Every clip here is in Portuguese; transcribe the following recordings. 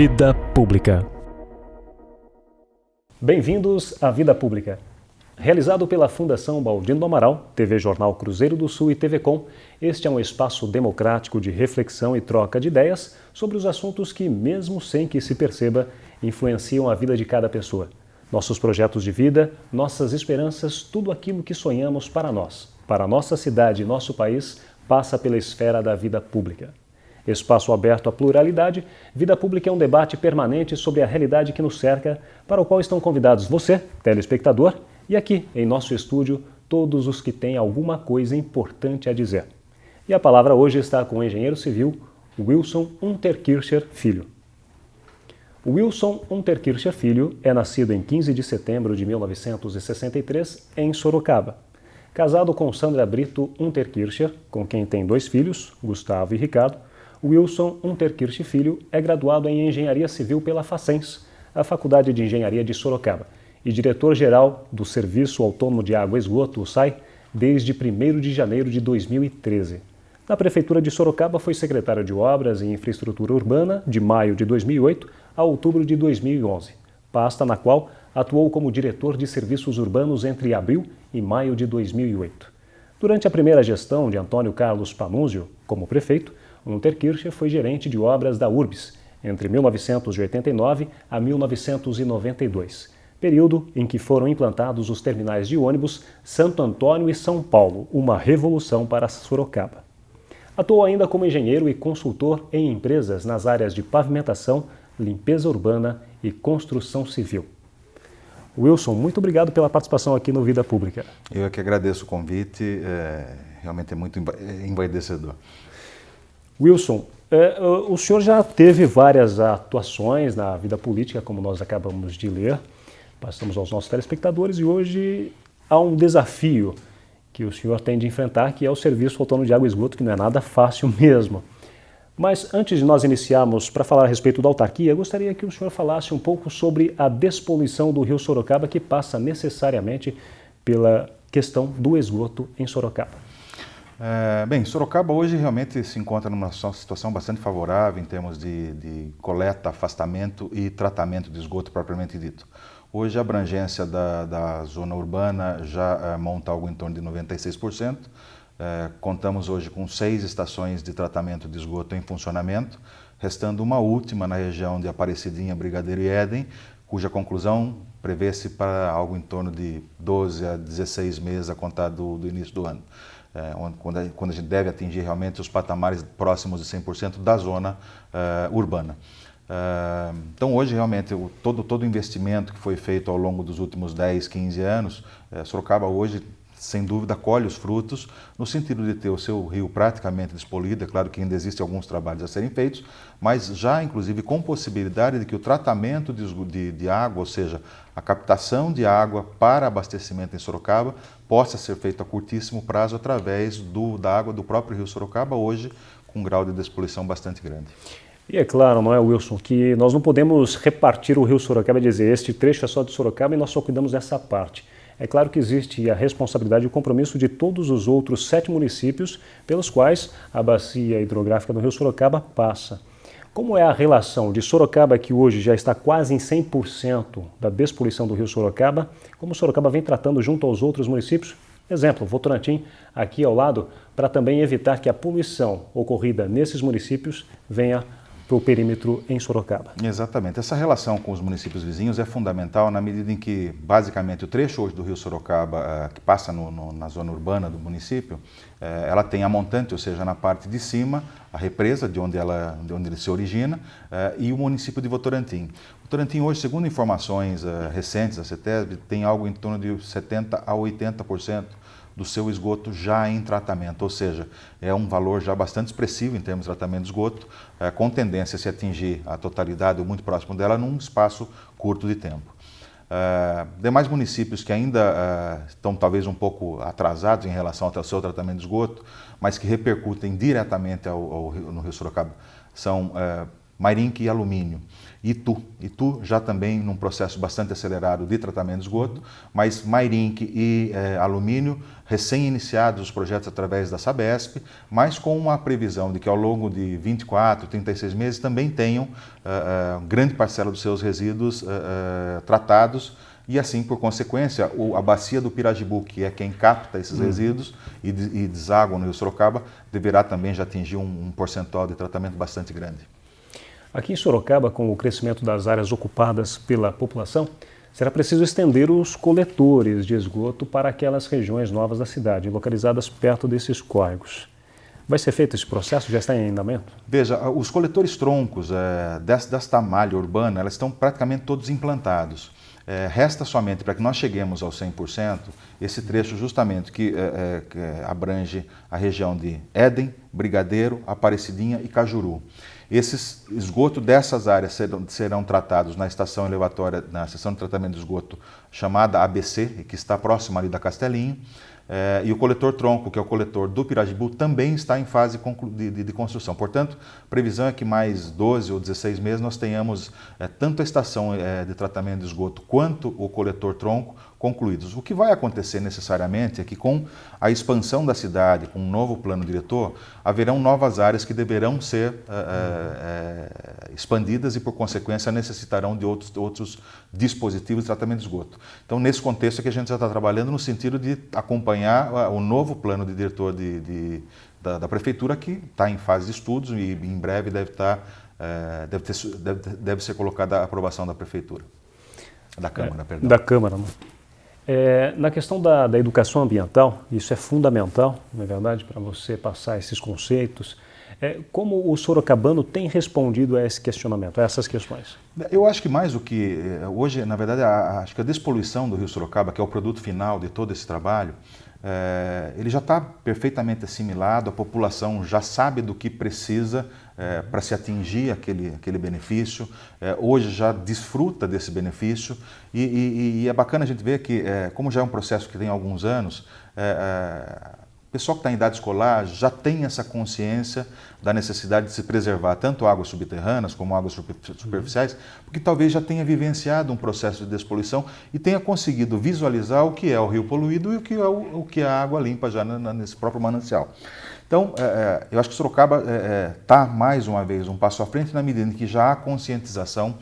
Vida Pública. Bem-vindos à Vida Pública. Realizado pela Fundação Baldino do Amaral, TV Jornal Cruzeiro do Sul e TV Com, este é um espaço democrático de reflexão e troca de ideias sobre os assuntos que, mesmo sem que se perceba, influenciam a vida de cada pessoa. Nossos projetos de vida, nossas esperanças, tudo aquilo que sonhamos para nós, para nossa cidade e nosso país, passa pela esfera da vida pública. Espaço aberto à pluralidade, Vida Pública é um debate permanente sobre a realidade que nos cerca, para o qual estão convidados você, telespectador, e aqui, em nosso estúdio, todos os que têm alguma coisa importante a dizer. E a palavra hoje está com o engenheiro civil Wilson Unterkircher Filho. Wilson Unterkircher Filho é nascido em 15 de setembro de 1963 em Sorocaba. Casado com Sandra Brito Unterkircher, com quem tem 2 filhos, Gustavo e Ricardo, Wilson Unterkircher Filho é graduado em Engenharia Civil pela Facens, a Faculdade de Engenharia de Sorocaba, e diretor-geral do Serviço Autônomo de Água e Esgoto, o SAI, desde 1º de janeiro de 2013. Na Prefeitura de Sorocaba foi secretário de Obras e Infraestrutura Urbana de maio de 2008 a outubro de 2011, pasta na qual atuou como diretor de serviços urbanos entre abril e maio de 2008. Durante a primeira gestão de Antônio Carlos Panunzio como prefeito, Unterkircher foi gerente de obras da URBS entre 1989 a 1992, período em que foram implantados os terminais de ônibus Santo Antônio e São Paulo, uma revolução para Sorocaba. Atuou ainda como engenheiro e consultor em empresas nas áreas de pavimentação, limpeza urbana e construção civil. Wilson, muito obrigado pela participação aqui no Vida Pública. Eu é que agradeço o convite, realmente é muito envaidecedor. Wilson, o senhor já teve várias atuações na vida política, como nós acabamos de ler, passamos aos nossos telespectadores, e hoje há um desafio que o senhor tem de enfrentar, que é o Serviço Autônomo de Água e Esgoto, que não é nada fácil mesmo. Mas antes de nós iniciarmos para falar a respeito da autarquia, eu gostaria que o senhor falasse um pouco sobre a despoluição do Rio Sorocaba, que passa necessariamente pela questão do esgoto em Sorocaba. Bem, Sorocaba hoje realmente se encontra numa situação bastante favorável em termos de coleta, afastamento e tratamento de esgoto propriamente dito. Hoje a abrangência da zona urbana já monta algo em torno de 96%. Contamos hoje com 6 estações de tratamento de esgoto em funcionamento, restando uma última na região de Aparecidinha, Brigadeiro e Éden, cuja conclusão prevê-se para algo em torno de 12 a 16 meses a contar do início do ano. Quando a gente deve atingir realmente os patamares próximos de 100% da zona urbana. Então hoje realmente todo o investimento que foi feito ao longo dos últimos 10, 15 anos, Sorocaba hoje sem dúvida colhe os frutos no sentido de ter o seu rio praticamente despolido. É claro que ainda existem alguns trabalhos a serem feitos, mas já inclusive com possibilidade de que o tratamento de água, ou seja, a captação de água para abastecimento em Sorocaba, possa ser feito a curtíssimo prazo através da água do próprio rio Sorocaba, hoje com um grau de despoluição bastante grande. E é claro, não é, Wilson, que nós não podemos repartir o rio Sorocaba e dizer este trecho é só de Sorocaba e nós só cuidamos dessa parte. É claro que existe a responsabilidade e o compromisso de todos os outros 7 municípios pelos quais a bacia hidrográfica do rio Sorocaba passa. Como é a relação de Sorocaba, que hoje já está quase em 100% da despoluição do rio Sorocaba, como Sorocaba vem tratando junto aos outros municípios? Exemplo, Votorantim, aqui ao lado, para também evitar que a poluição ocorrida nesses municípios venha para o perímetro em Sorocaba. Exatamente. Essa relação com os municípios vizinhos é fundamental na medida em que, basicamente, o trecho hoje do rio Sorocaba, que passa na zona urbana do município, ela tem a montante, ou seja, na parte de cima, a represa de onde ele se origina, e o município de Votorantim. Votorantim hoje, segundo informações recentes da CETESB, tem algo em torno de 70% a 80% do seu esgoto já em tratamento, ou seja, é um valor já bastante expressivo em termos de tratamento de esgoto, com tendência a se atingir a totalidade ou muito próximo dela num espaço curto de tempo. Demais municípios que ainda estão talvez um pouco atrasados em relação ao seu tratamento de esgoto, mas que repercutem diretamente no rio Sorocaba, são Mairinque e Alumínio. Itu já também num processo bastante acelerado de tratamento de esgoto, mas Mairinque e Alumínio recém-iniciados os projetos através da Sabesp, mas com uma previsão de que ao longo de 24, 36 meses também tenham grande parcela dos seus resíduos tratados e assim, por consequência, a bacia do Pirajibu, que é quem capta esses resíduos e deságua no Rio Sorocaba, deverá também já atingir um percentual de tratamento bastante grande. Aqui em Sorocaba, com o crescimento das áreas ocupadas pela população, será preciso estender os coletores de esgoto para aquelas regiões novas da cidade, localizadas perto desses córregos. Vai ser feito esse processo? Já está em andamento? Veja, os coletores troncos desta malha urbana, elas estão praticamente todos implantados. Resta somente, para que nós cheguemos ao 100%, esse trecho justamente que abrange a região de Éden, Brigadeiro, Aparecidinha e Cajuru. Esses esgotos dessas áreas serão tratados na estação elevatória, na seção de tratamento de esgoto chamada ABC, que está próxima ali da Castelinho. E o coletor tronco, que é o coletor do Pirajibu, também está em fase de construção. Portanto, a previsão é que mais 12 ou 16 meses nós tenhamos tanto a estação de tratamento de esgoto quanto o coletor tronco concluídos. O que vai acontecer necessariamente é que com a expansão da cidade, com um novo plano diretor, haverão novas áreas que deverão ser expandidas e, por consequência, necessitarão de outros dispositivos de tratamento de esgoto. Então, nesse contexto é que a gente já está trabalhando no sentido de acompanhar o novo plano de diretor da Prefeitura, que está em fase de estudos e em breve deve ser colocada a aprovação da Prefeitura. Da Câmara, perdão. Da Câmara, né? Na questão da educação ambiental, isso é fundamental, não é verdade, para você passar esses conceitos. Como o sorocabano tem respondido a esse questionamento, a essas questões? Eu acho que mais do que hoje, na verdade, acho que a despoluição do Rio Sorocaba, que é o produto final de todo esse trabalho, ele já está perfeitamente assimilado, a população já sabe do que precisa para se atingir aquele benefício, hoje já desfruta desse benefício e é bacana a gente ver que, como já é um processo que tem alguns anos, o pessoal que está em idade escolar já tem essa consciência da necessidade de se preservar tanto águas subterrâneas como águas superficiais, porque talvez já tenha vivenciado um processo de despoluição e tenha conseguido visualizar o que é o rio poluído e o que é a água limpa já nesse próprio manancial. Então, eu acho que Sorocaba está, mais uma vez, um passo à frente na medida em que já há conscientização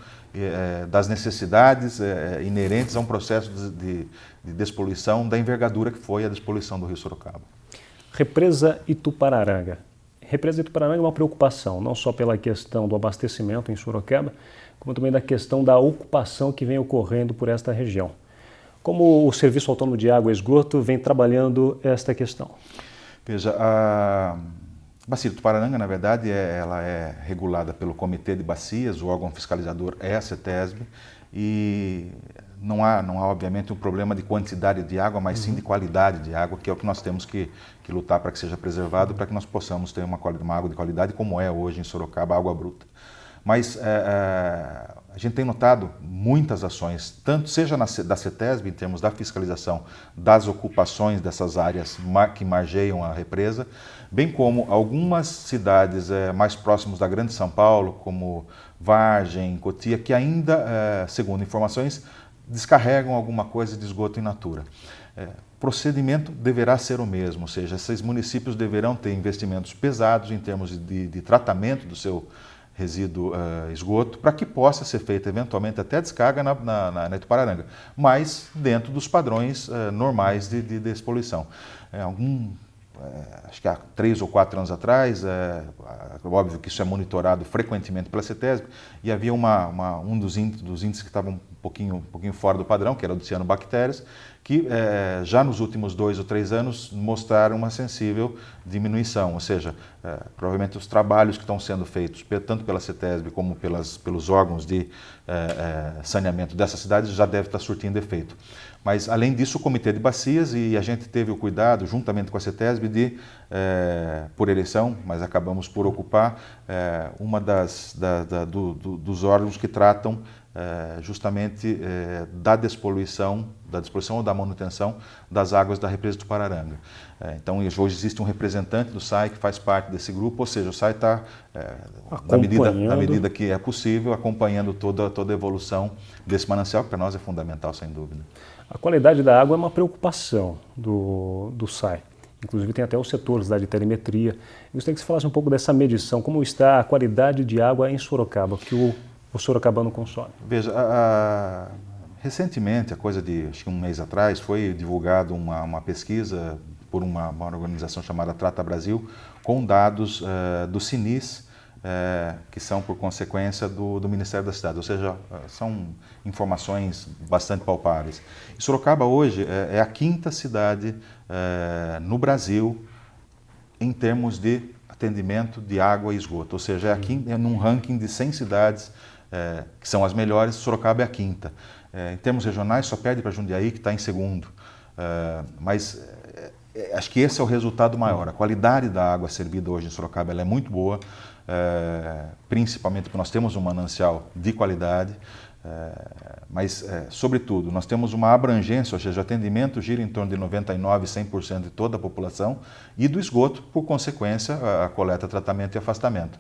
das necessidades inerentes a um processo de despoluição da envergadura que foi a despoluição do Rio Sorocaba. Represa Itupararanga. Represa Itupararanga é uma preocupação, não só pela questão do abastecimento em Sorocaba, como também da questão da ocupação que vem ocorrendo por esta região. Como o Serviço Autônomo de Água e Esgoto vem trabalhando esta questão? Veja, a Bacia Itupararanga, na verdade, ela é regulada pelo Comitê de Bacias, o órgão fiscalizador é a CETESB, e não há obviamente um problema de quantidade de água, mas sim de qualidade de água, que é o que nós temos que lutar para que seja preservado, para que nós possamos ter uma água de qualidade, como é hoje em Sorocaba, água bruta. Mas a gente tem notado muitas ações, tanto seja da CETESB, em termos da fiscalização das ocupações dessas áreas que margeiam a represa, bem como algumas cidades mais próximas da Grande São Paulo, como Vargem, Cotia, que ainda, segundo informações, descarregam alguma coisa de esgoto in natura. O procedimento deverá ser o mesmo, ou seja, esses municípios deverão ter investimentos pesados em termos de tratamento do seu resíduo esgoto, para que possa ser feita eventualmente até descarga na Itupararanga, mas dentro dos padrões normais de despoluição. Acho que há 3 ou 4 anos atrás, óbvio que isso é monitorado frequentemente pela CETESB, e havia um dos índices que estava um pouquinho fora do padrão, que era o do cianobactérias, que já nos últimos 2 ou 3 anos mostraram uma sensível diminuição, ou seja, provavelmente os trabalhos que estão sendo feitos, tanto pela CETESB como pelos órgãos de saneamento dessas cidades, já deve estar surtindo efeito. Mas, além disso, o Comitê de Bacias, e a gente teve o cuidado, juntamente com a CETESB, de, por eleição, mas acabamos por ocupar, uma dos órgãos que tratam justamente da despoluição ou da manutenção das águas da represa do Tupararanga. Então, hoje existe um representante do SAI que faz parte desse grupo, ou seja, o SAI está, na medida que é possível, acompanhando toda a evolução desse manancial, que para nós é fundamental, sem dúvida. A qualidade da água é uma preocupação do SAI. Inclusive tem até os setores da de telemetria. Eu gostaria que você falasse um pouco dessa medição, como está a qualidade de água em Sorocaba, que o sorocabano consome. Veja, recentemente, coisa de acho que um mês atrás, foi divulgada uma pesquisa por uma organização chamada Trata Brasil, com dados do Sinis, que são por consequência do Ministério da Cidade, ou seja, são informações bastante palpáveis. E Sorocaba hoje é a quinta cidade no Brasil em termos de atendimento de água e esgoto, ou seja, é num ranking de 100 cidades que são as melhores, Sorocaba é a quinta. Em termos regionais, só perde para Jundiaí, que está em segundo. Mas acho que esse é o resultado maior. A qualidade da água servida hoje em Sorocaba ela é muito boa, principalmente porque nós temos um manancial de qualidade, mas, sobretudo, nós temos uma abrangência, ou seja, o atendimento gira em torno de 99%, 100% de toda a população, e do esgoto, por consequência, a coleta, tratamento e afastamento.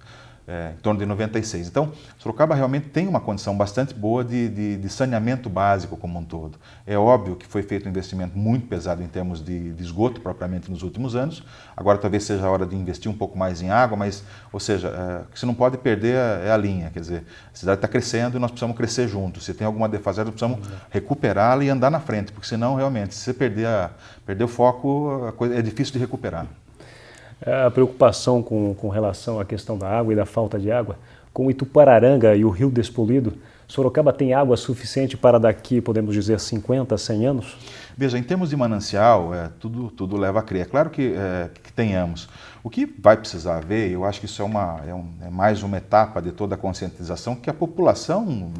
Em torno de 96%. Então, Sorocaba realmente tem uma condição bastante boa de saneamento básico como um todo. É óbvio que foi feito um investimento muito pesado em termos de esgoto, propriamente, nos últimos anos. Agora talvez seja a hora de investir um pouco mais em água, mas, ou seja, o que você não pode perder é a linha. Quer dizer, a cidade está crescendo e nós precisamos crescer juntos. Se tem alguma defasagem, nós precisamos recuperá-la e andar na frente, porque senão, realmente, se você perder o foco, a coisa é difícil de recuperar. A preocupação com relação à questão da água e da falta de água, com o Itupararanga e o rio despoluído, Sorocaba tem água suficiente para daqui, podemos dizer, 50, 100 anos? Veja, em termos de manancial, tudo leva a crer. É claro que tenhamos. O que vai precisar ver, eu acho que isso é mais uma etapa de toda a conscientização que a população,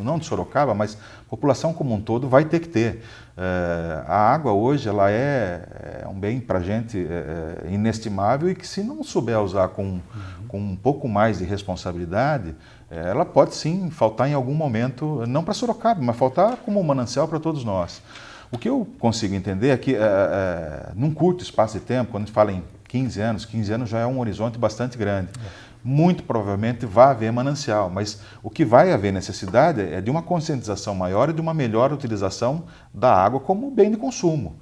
não de Sorocaba, mas a população como um todo vai ter que ter. A água hoje ela é um bem para a gente inestimável e que se não souber usar com um pouco mais de responsabilidade, ela pode sim faltar em algum momento, não para Sorocaba, mas faltar como um manancial para todos nós. O que eu consigo entender é que, num curto espaço de tempo, quando a gente fala em 15 anos já é um horizonte bastante grande. Muito provavelmente vai haver manancial, mas o que vai haver necessidade é de uma conscientização maior e de uma melhor utilização da água como bem de consumo.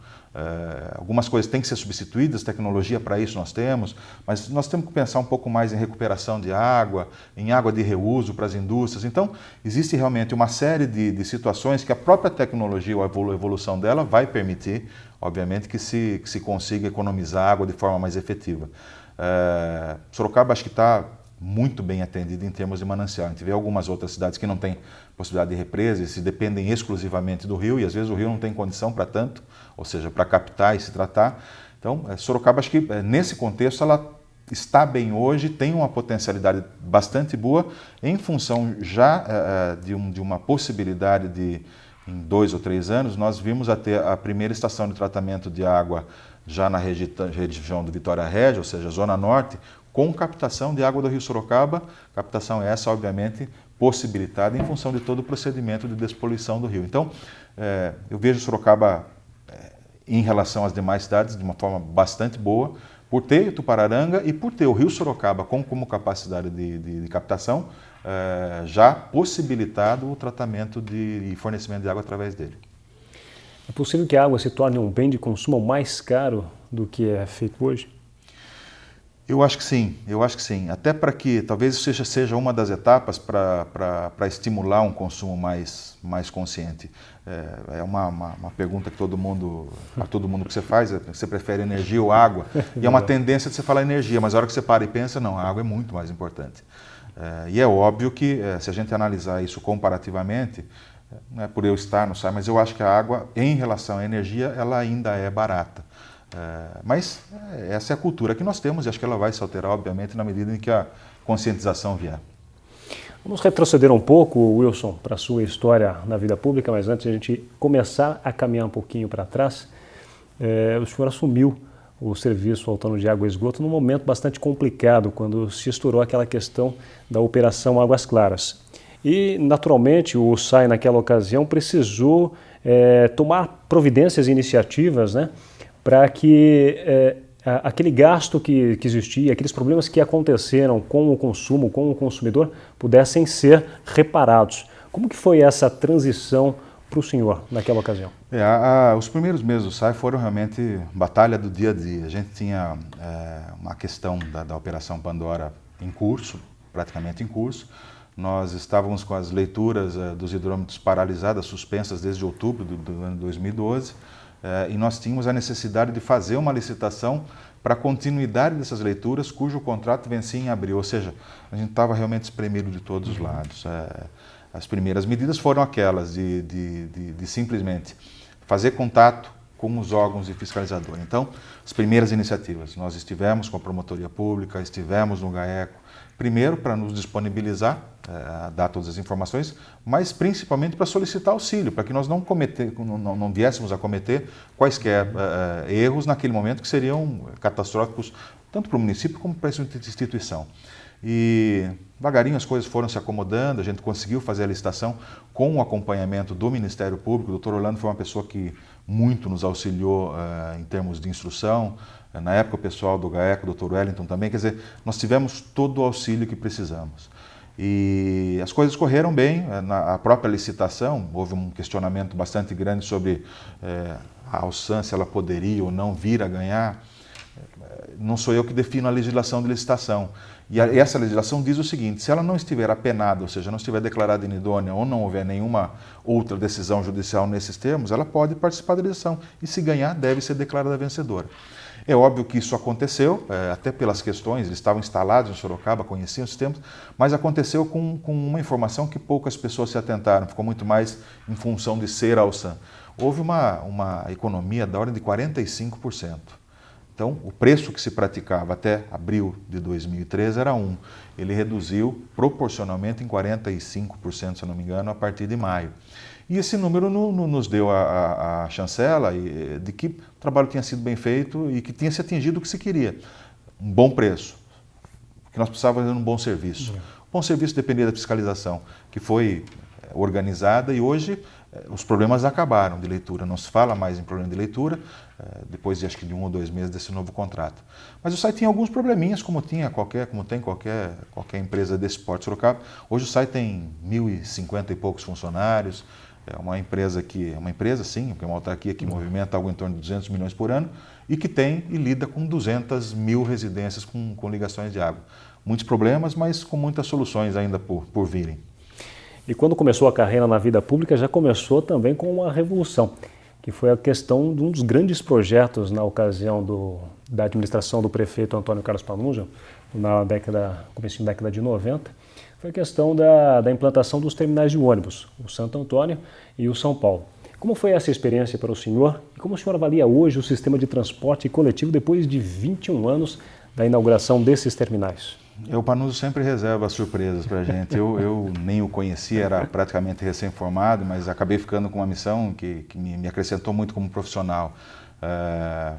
Algumas coisas têm que ser substituídas, tecnologia para isso nós temos, mas nós temos que pensar um pouco mais em recuperação de água, em água de reuso para as indústrias. Então, existe realmente uma série de situações que a própria tecnologia, a evolução dela, vai permitir, obviamente, que se consiga economizar água de forma mais efetiva. Sorocaba acho que está muito bem atendido em termos de manancial. A gente vê algumas outras cidades que não têm possibilidade de represa e se dependem exclusivamente do rio, e às vezes o rio não tem condição para tanto, ou seja, para captar e se tratar. Então, Sorocaba, acho que nesse contexto, ela está bem hoje, tem uma potencialidade bastante boa, em função já de uma possibilidade de, em 2 ou 3 anos, nós vimos até a primeira estação de tratamento de água já na região do Vitória Regia, ou seja, Zona Norte, com captação de água do Rio Sorocaba, captação essa, obviamente, possibilitada em função de todo o procedimento de despoluição do rio. Então, eu vejo Sorocaba, em relação às demais cidades, de uma forma bastante boa, por ter Itupararanga e por ter o Rio Sorocaba como capacidade de captação, já possibilitado o tratamento e fornecimento de água através dele. É possível que a água se torne um bem de consumo mais caro do que é feito hoje? Eu acho que sim, até para que talvez isso seja uma das etapas para estimular um consumo mais consciente. É uma pergunta que a todo mundo que você faz, você prefere energia ou água? E é uma tendência de você falar energia, mas a hora que você para e pensa, não, a água é muito mais importante. E é óbvio que, se a gente analisar isso comparativamente, não é por eu estar no SAI, mas eu acho que a água, em relação à energia, ela ainda é barata. Mas essa é a cultura que nós temos e acho que ela vai se alterar, obviamente, na medida em que a conscientização vier. Vamos retroceder um pouco, Wilson, para a sua história na vida pública, mas antes de a gente começar a caminhar um pouquinho para trás, o senhor assumiu o Serviço Autônomo de Água e Esgoto num momento bastante complicado, quando se estourou aquela questão da Operação Águas Claras. E, naturalmente, o SAI, naquela ocasião, precisou tomar providências e iniciativas, né, para que aquele gasto que existia, aqueles problemas que aconteceram com o consumo, com o consumidor, pudessem ser reparados. Como que foi essa transição para o senhor naquela ocasião? Os primeiros meses do SAI foram realmente batalha do dia a dia. A gente tinha uma questão da Operação Pandora em curso, praticamente em curso. Nós estávamos com as leituras dos hidrômetros paralisadas, suspensas desde outubro do ano 2012, e nós tínhamos a necessidade de fazer uma licitação para a continuidade dessas leituras, cujo contrato vencia em abril. Ou seja, a gente estava realmente espremido de todos os lados. As primeiras medidas foram aquelas de simplesmente fazer contato com os órgãos de fiscalizador. Então, as primeiras iniciativas, nós estivemos com a Promotoria Pública, estivemos no GAECO, primeiro para nos disponibilizar, dar todas as informações, mas principalmente para solicitar auxílio, para que nós não viéssemos a cometer quaisquer erros naquele momento que seriam catastróficos tanto para o município como para essa instituição. E devagarinho as coisas foram se acomodando, a gente conseguiu fazer a licitação com o acompanhamento do Ministério Público. O Dr. Orlando foi uma pessoa que muito nos auxiliou em termos de instrução. Na época o pessoal do GAECO, o Dr. Wellington também, quer dizer, nós tivemos todo o auxílio que precisamos. E as coisas correram bem, na própria licitação houve um questionamento bastante grande sobre a Alsan, se ela poderia ou não vir a ganhar. Não sou eu que defino a legislação de licitação. E essa legislação diz o seguinte: se ela não estiver apenada, ou seja, não estiver declarada inidônea ou não houver nenhuma outra decisão judicial nesses termos, ela pode participar da licitação e, se ganhar, deve ser declarada vencedora. É óbvio que isso aconteceu, até pelas questões, eles estavam instalados em Sorocaba, conheciam os sistemas, mas aconteceu com uma informação que poucas pessoas se atentaram, ficou muito mais em função de ser a Alsan. Houve uma economia da ordem de 45%. Então, o preço que se praticava até abril de 2013 era 1. Ele reduziu proporcionalmente em 45%, se não me engano, a partir de maio. E esse número nos deu a chancela de que o trabalho tinha sido bem feito e que tinha se atingido o que se queria. Um bom preço, que nós precisávamos de um bom serviço. O bom serviço dependia da fiscalização, que foi organizada, e hoje os problemas acabaram de leitura. Não se fala mais em problema de leitura, depois de acho que de 1 ou 2 meses desse novo contrato. Mas o SAI tinha alguns probleminhas, como tem qualquer empresa desse porte Sorocaba. Hoje o SAI tem 1.050 e poucos funcionários. É uma empresa sim, porque é uma autarquia que movimenta algo em torno de 200 milhões por ano e que tem e lida com 200 mil residências com ligações de água. Muitos problemas, mas com muitas soluções ainda por virem. E quando começou a carreira na vida pública, já começou também com uma revolução, que foi a questão de um dos grandes projetos na ocasião da administração do prefeito Antônio Carlos Panunja, comecinho da década de 90, foi a questão da implantação dos terminais de ônibus, o Santo Antônio e o São Paulo. Como foi essa experiência para o senhor e como o senhor avalia hoje o sistema de transporte coletivo depois de 21 anos da inauguração desses terminais? O Panunzio sempre reserva surpresas para a gente. Eu nem o conhecia, era praticamente recém-formado, mas acabei ficando com uma missão que me acrescentou muito como profissional.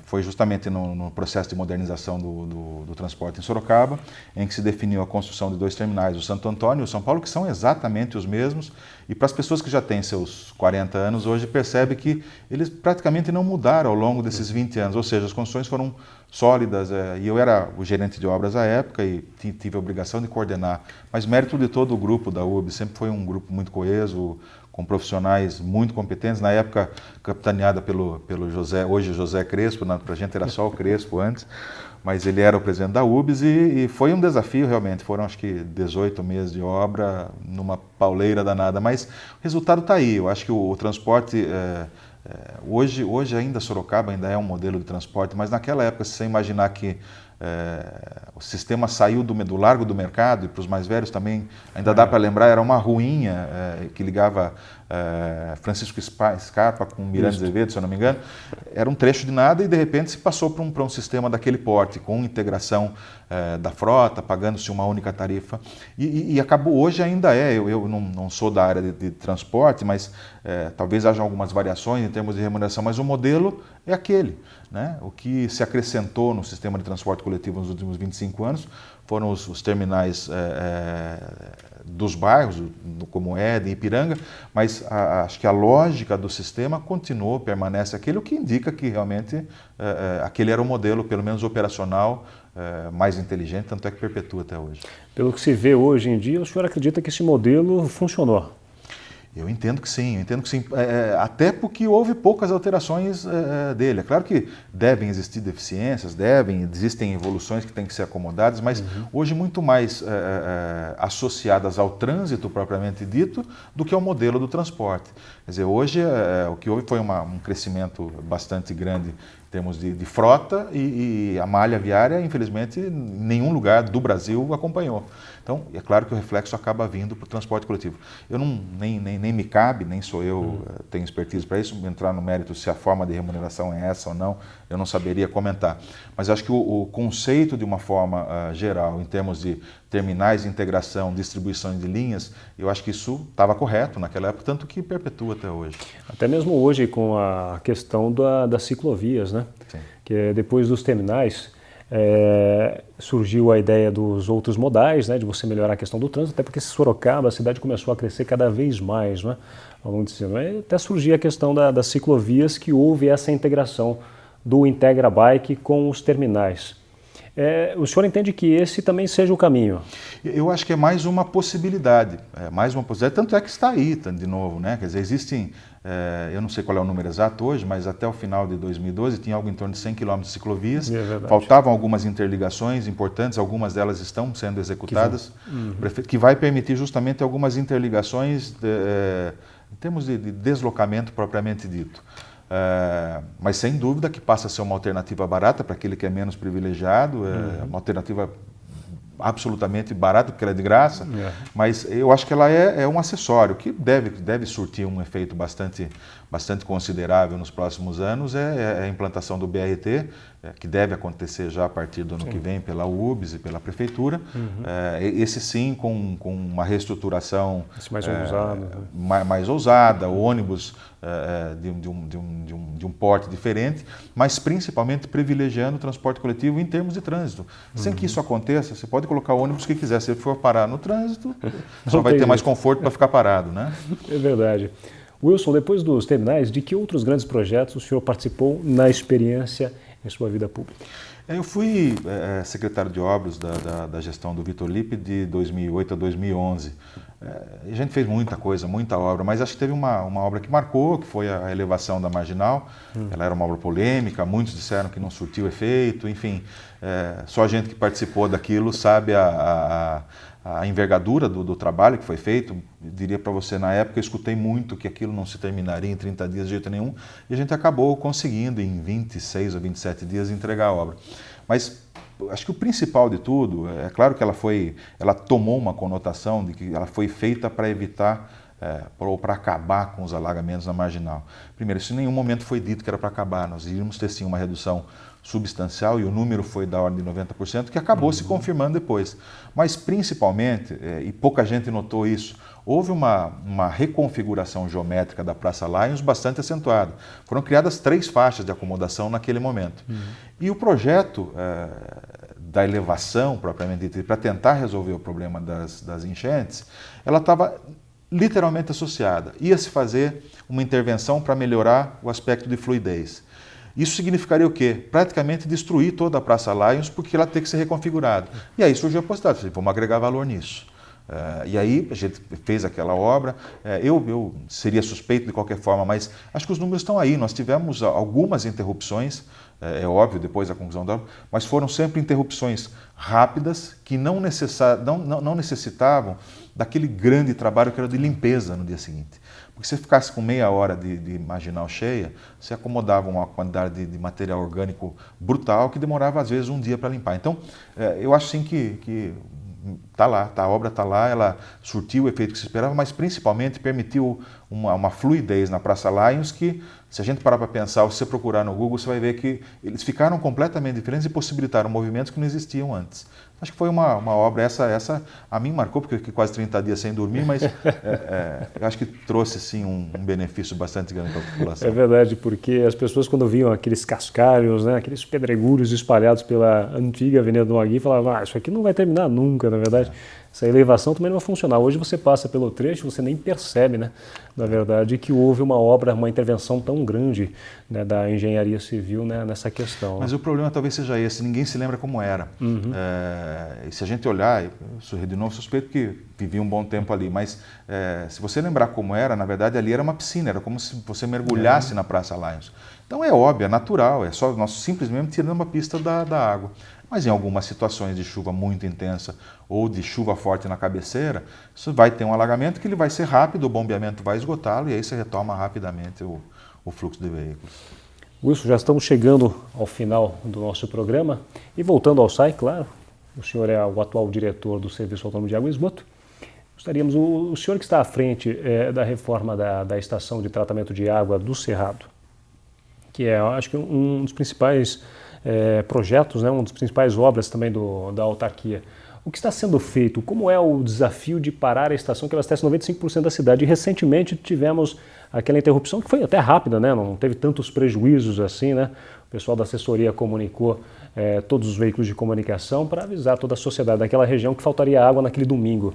Foi justamente no processo de modernização do transporte em Sorocaba, em que se definiu a construção de 2 terminais, o Santo Antônio e o São Paulo, que são exatamente os mesmos. E para as pessoas que já têm seus 40 anos, hoje percebe que eles praticamente não mudaram ao longo desses 20 anos, ou seja, as construções foram sólidas, e eu era o gerente de obras à época e tive a obrigação de coordenar, mas mérito de todo o grupo da UB, sempre foi um grupo muito coeso, com profissionais muito competentes, na época capitaneada pelo José, hoje José Crespo, para a gente era só o Crespo antes, mas ele era o presidente da UBS e foi um desafio realmente, foram acho que 18 meses de obra, numa pauleira danada, mas o resultado está aí. Eu acho que o transporte, hoje ainda Sorocaba ainda é um modelo de transporte, mas naquela época, se você imaginar que o sistema saiu do largo do mercado, e para os mais velhos também, ainda dá para lembrar, era uma ruinha que ligava Francisco Scarpa com Miranda Azevedo, se eu não me engano. Era um trecho de nada e de repente se passou para um sistema daquele porte, com integração da frota, pagando-se uma única tarifa. E acabou, hoje ainda eu não sou da área de transporte, mas talvez haja algumas variações em termos de remuneração, mas o modelo é aquele, né? O que se acrescentou no sistema de transporte coletivo nos últimos 25 anos foram os terminais dos bairros, como Éden e Ipiranga, mas acho que a lógica do sistema continuou, permanece aquele, o que indica que realmente aquele era o modelo, pelo menos operacional, mais inteligente, tanto é que perpetua até hoje. Pelo que se vê hoje em dia, o senhor acredita que esse modelo funcionou? Eu entendo que sim, até porque houve poucas alterações dele. É claro que devem existir deficiências, existem evoluções que têm que ser acomodadas, mas hoje muito mais associadas ao trânsito propriamente dito do que ao modelo do transporte. Quer dizer, hoje o que houve foi um crescimento bastante grande em termos de frota e a malha viária, infelizmente, em nenhum lugar do Brasil acompanhou. Então, é claro que o reflexo acaba vindo para o transporte coletivo. Eu nem me cabe, nem sou eu, tenho expertise para isso, entrar no mérito se a forma de remuneração é essa ou não, eu não saberia comentar. Mas acho que o conceito de uma forma geral, em termos de terminais, integração, distribuição de linhas, eu acho que isso estava correto naquela época, tanto que perpetua até hoje. Até mesmo hoje com a questão das ciclovias, né? Sim. Que depois dos terminais, surgiu a ideia dos outros modais, né, de você melhorar a questão do trânsito, até porque Sorocaba, a cidade começou a crescer cada vez mais, né, vamos dizer, né, até surgir a questão das ciclovias, que houve essa integração do Integra Bike com os terminais. O senhor entende que esse também seja o caminho? Eu acho que é mais uma possibilidade, tanto é que está aí, de novo, né? Quer dizer, existem, eu não sei qual é o número exato hoje, mas até o final de 2012 tinha algo em torno de 100 km de ciclovias, faltavam algumas interligações importantes, algumas delas estão sendo executadas, que vai permitir justamente algumas interligações em termos de deslocamento propriamente dito. Mas sem dúvida que passa a ser uma alternativa barata para aquele que é menos privilegiado, uma alternativa absolutamente barata, porque ela é de graça, mas eu acho que ela é um acessório que deve surtir um efeito bastante considerável nos próximos anos, é a implantação do BRT, que deve acontecer já a partir do ano que vem pela UBS e pela Prefeitura, esse sim com uma reestruturação mais ousada, ônibus de um porte diferente, mas principalmente privilegiando o transporte coletivo em termos de trânsito. Sem que isso aconteça, você pode colocar o ônibus que quiser, se ele for parar no trânsito, só vai ter mais conforto para ficar parado, né? É verdade. Wilson, depois dos terminais, de que outros grandes projetos o senhor participou na experiência em sua vida pública? Eu fui secretário de obras da gestão do Vitor Lippe de 2008 a 2011. A gente fez muita coisa, muita obra, mas acho que teve uma obra que marcou, que foi a elevação da Marginal. Ela era uma obra polêmica, muitos disseram que não surtiu efeito, enfim, só a gente que participou daquilo sabe a envergadura do trabalho que foi feito. Eu diria para você, na época eu escutei muito que aquilo não se terminaria em 30 dias de jeito nenhum, e a gente acabou conseguindo em 26 ou 27 dias entregar a obra. Mas acho que o principal de tudo, é claro que ela tomou uma conotação de que ela foi feita para evitar ou para acabar com os alagamentos na Marginal. Primeiro, isso em nenhum momento foi dito que era para acabar, nós iríamos ter sim uma redução substancial, e o número foi da ordem de 90%, que acabou se confirmando depois. Mas principalmente, e pouca gente notou isso, houve uma reconfiguração geométrica da Praça Lions bastante acentuada. Foram criadas 3 faixas de acomodação naquele momento. E o projeto da elevação, propriamente dita, para tentar resolver o problema das enchentes, ela estava literalmente associada. Ia-se fazer uma intervenção para melhorar o aspecto de fluidez. Isso significaria o quê? Praticamente destruir toda a Praça Lions, porque ela tem que ser reconfigurada. E aí surgiu a possibilidade, vamos agregar valor nisso. E aí a gente fez aquela obra. Eu seria suspeito de qualquer forma, mas acho que os números estão aí. Nós tivemos algumas interrupções, é óbvio, depois da conclusão da obra, mas foram sempre interrupções rápidas que não necessitavam daquele grande trabalho que era de limpeza no dia seguinte. Porque se ficasse com meia hora de Marginal cheia, você acomodava uma quantidade de material orgânico brutal que demorava às vezes um dia para limpar. Então, eu acho sim que está lá, a obra está lá, ela surtiu o efeito que se esperava, mas principalmente permitiu uma fluidez na Praça Lions que, se a gente parar para pensar, ou se você procurar no Google, você vai ver que eles ficaram completamente diferentes e possibilitaram movimentos que não existiam antes. Acho que foi uma obra, essa a mim marcou, porque eu fiquei quase 30 dias sem dormir, mas eu acho que trouxe sim um benefício bastante grande para a população. É verdade, porque as pessoas quando viam aqueles cascalhos, né, aqueles pedregulhos espalhados pela antiga Avenida do Magui, falavam, isso aqui não vai terminar nunca, na verdade. essa elevação também não vai funcionar. Hoje você passa pelo trecho, você nem percebe, né, na verdade, que houve uma obra, uma intervenção tão grande, né, da engenharia civil, né, nessa questão. Mas o problema talvez seja esse, ninguém se lembra como era. E se a gente olhar, eu sou de novo suspeito que vivi um bom tempo ali, mas se você lembrar como era, na verdade ali era uma piscina, era como se você mergulhasse na Praça Lions. Então é óbvio, é natural, é só nós simplesmente tirando uma pista da água. Mas em algumas situações de chuva muito intensa ou de chuva forte na cabeceira, isso vai ter um alagamento que ele vai ser rápido, o bombeamento vai esgotá-lo e aí você retoma rapidamente o fluxo de veículos. Wilson, já estamos chegando ao final do nosso programa e voltando ao SAI, claro, o senhor é o atual diretor do Serviço Autônomo de Água e Esgoto. Gostaríamos, o senhor que está à frente da reforma da estação de tratamento de água do Cerrado, que é, acho que um dos principais projetos, né, uma das principais obras também da autarquia. O que está sendo feito? Como é o desafio de parar a estação que abastece 95% da cidade? E recentemente tivemos aquela interrupção que foi até rápida, né? Não teve tantos prejuízos assim, né? O pessoal da assessoria comunicou todos os veículos de comunicação para avisar toda a sociedade daquela região que faltaria água naquele domingo.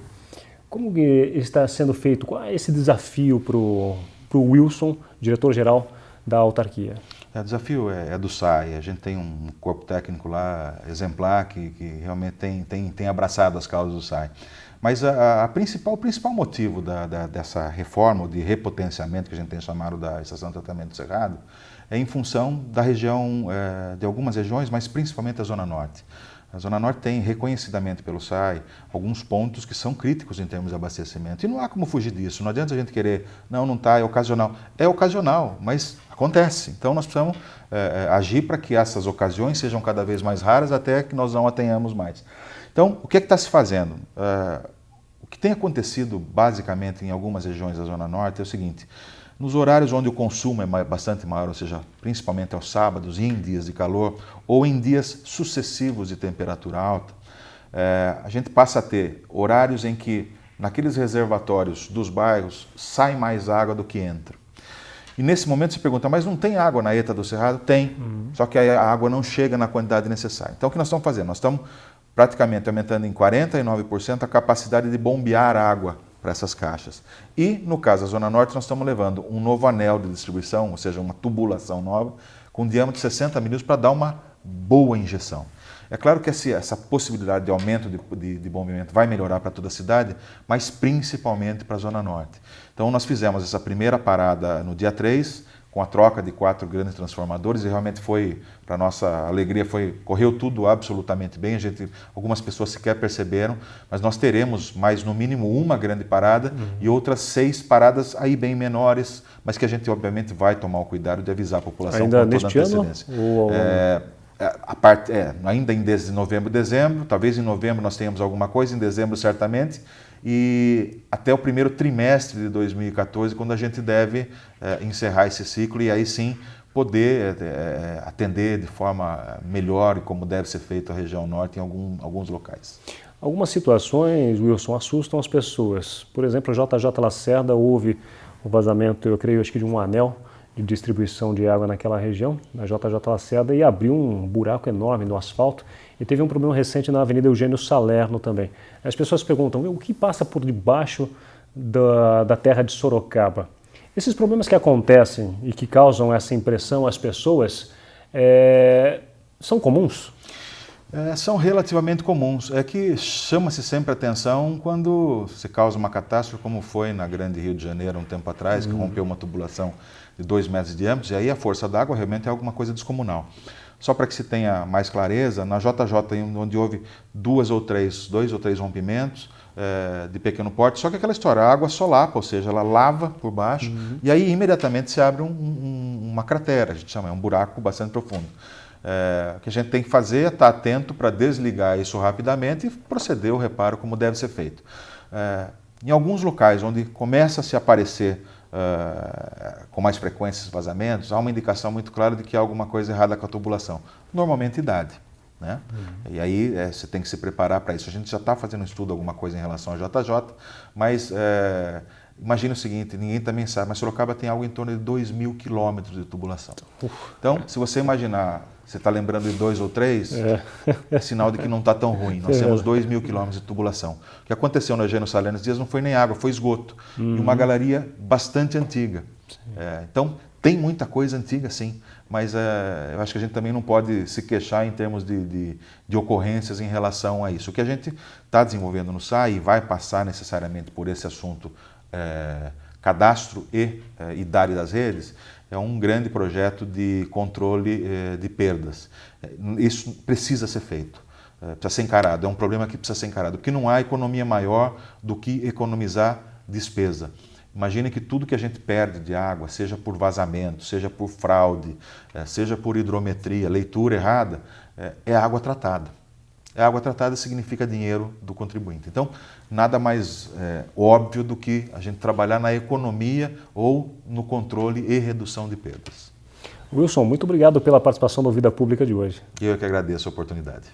Como que está sendo feito? Qual é esse desafio para o Wilson, diretor-geral da autarquia? O desafio é do SAI, a gente tem um corpo técnico lá exemplar que realmente tem abraçado as causas do SAI. Mas o principal motivo dessa reforma, de repotenciamento que a gente tem chamado da Estação de Tratamento do Cerrado, é em função da região, de algumas regiões, mas principalmente a Zona Norte. A Zona Norte tem reconhecidamente pelo SAI alguns pontos que são críticos em termos de abastecimento. E não há como fugir disso. Não adianta a gente querer, não está, é ocasional. É ocasional, mas acontece. Então nós precisamos agir para que essas ocasiões sejam cada vez mais raras até que nós não a tenhamos mais. Então, o que está se fazendo? O que tem acontecido basicamente em algumas regiões da Zona Norte é o seguinte: nos horários onde o consumo é bastante maior, ou seja, principalmente aos sábados e em dias de calor, ou em dias sucessivos de temperatura alta, a gente passa a ter horários em que, naqueles reservatórios dos bairros, sai mais água do que entra. E nesse momento se pergunta, mas não tem água na ETA do Cerrado? Tem, só que a água não chega na quantidade necessária. Então o que nós estamos fazendo? Nós estamos praticamente aumentando em 49% a capacidade de bombear água para essas caixas. E, no caso da Zona Norte, nós estamos levando um novo anel de distribuição, ou seja, uma tubulação nova, com um diâmetro de 60 milímetros para dar uma boa injeção. É claro que essa possibilidade de aumento de bombeamento vai melhorar para toda a cidade, mas principalmente para a Zona Norte. Então nós fizemos essa primeira parada no dia 3, com a troca de 4 grandes transformadores, e realmente foi, para nossa alegria, correu tudo absolutamente bem. Algumas pessoas sequer perceberam, mas nós teremos mais no mínimo uma grande parada e outras 6 paradas aí bem menores, mas que a gente obviamente vai tomar o cuidado de avisar a população ainda com toda neste antecedência. Ainda em novembro, dezembro, talvez em novembro nós tenhamos alguma coisa, em dezembro certamente, e até o primeiro trimestre de 2014, quando a gente deve encerrar esse ciclo e aí sim poder atender de forma melhor e como deve ser feito a região norte em alguns locais. Algumas situações, Wilson, assustam as pessoas. Por exemplo, a JJ Lacerda houve o vazamento, eu creio, acho que de um anel de distribuição de água naquela região, na JJ Lacerda, e abriu um buraco enorme no asfalto. E teve um problema recente na Avenida Eugênio Salerno também. As pessoas perguntam, o que passa por debaixo da terra de Sorocaba? Esses problemas que acontecem e que causam essa impressão às pessoas são comuns? São relativamente comuns. É que chama-se sempre atenção quando se causa uma catástrofe, como foi na Grande Rio de Janeiro um tempo atrás, que rompeu uma tubulação de 2 metros de diâmetro, e aí a força d'água realmente é alguma coisa descomunal. Só para que se tenha mais clareza, na JJ, onde houve 2 ou 3 rompimentos de pequeno porte, só que aquela história, a água solapa, ou seja, ela lava por baixo, e aí imediatamente se abre uma cratera, a gente chama, é um buraco bastante profundo. O que a gente tem que fazer é estar atento para desligar isso rapidamente e proceder o reparo como deve ser feito. Em alguns locais onde começa a se aparecer com mais frequência esses vazamentos, há uma indicação muito clara de que há alguma coisa errada com a tubulação. Normalmente idade. Né? E aí você tem que se preparar para isso. A gente já está fazendo um estudo, alguma coisa em relação à JJ, mas Imagina o seguinte, ninguém também sabe, mas Sorocaba tem algo em torno de 2.000 quilômetros de tubulação. Então, se você imaginar, você está lembrando de 2 ou 3, é sinal de que não está tão ruim. Nós temos 2.000 quilômetros de tubulação. O que aconteceu na Eugênio Salinas Dias não foi nem água, foi esgoto. E uma galeria bastante antiga. Então, tem muita coisa antiga, sim, mas eu acho que a gente também não pode se queixar em termos de ocorrências em relação a isso. O que a gente está desenvolvendo no SAI e vai passar necessariamente por esse assunto cadastro e idade das redes, é um grande projeto de controle de perdas. Isso precisa ser feito, precisa ser encarado, é um problema que precisa ser encarado, porque não há economia maior do que economizar despesa. Imagine que tudo que a gente perde de água, seja por vazamento, seja por fraude, seja por hidrometria, leitura errada, é água tratada. A água tratada significa dinheiro do contribuinte. Então, nada mais óbvio do que a gente trabalhar na economia ou no controle e redução de perdas. Wilson, muito obrigado pela participação no Vida Pública de hoje. Eu que agradeço a oportunidade.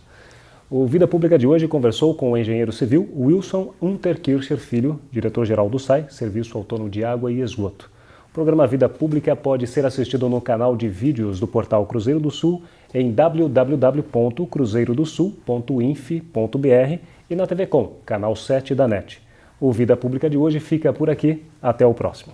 O Vida Pública de hoje conversou com o engenheiro civil Wilson Unterkircher Filho, diretor-geral do SAI, Serviço Autônomo de Água e Esgoto. O programa Vida Pública pode ser assistido no canal de vídeos do portal Cruzeiro do Sul em www.cruzeirodosul.inf.br e na TV Com, canal 7 da NET. O Vida Pública de hoje fica por aqui. Até o próximo.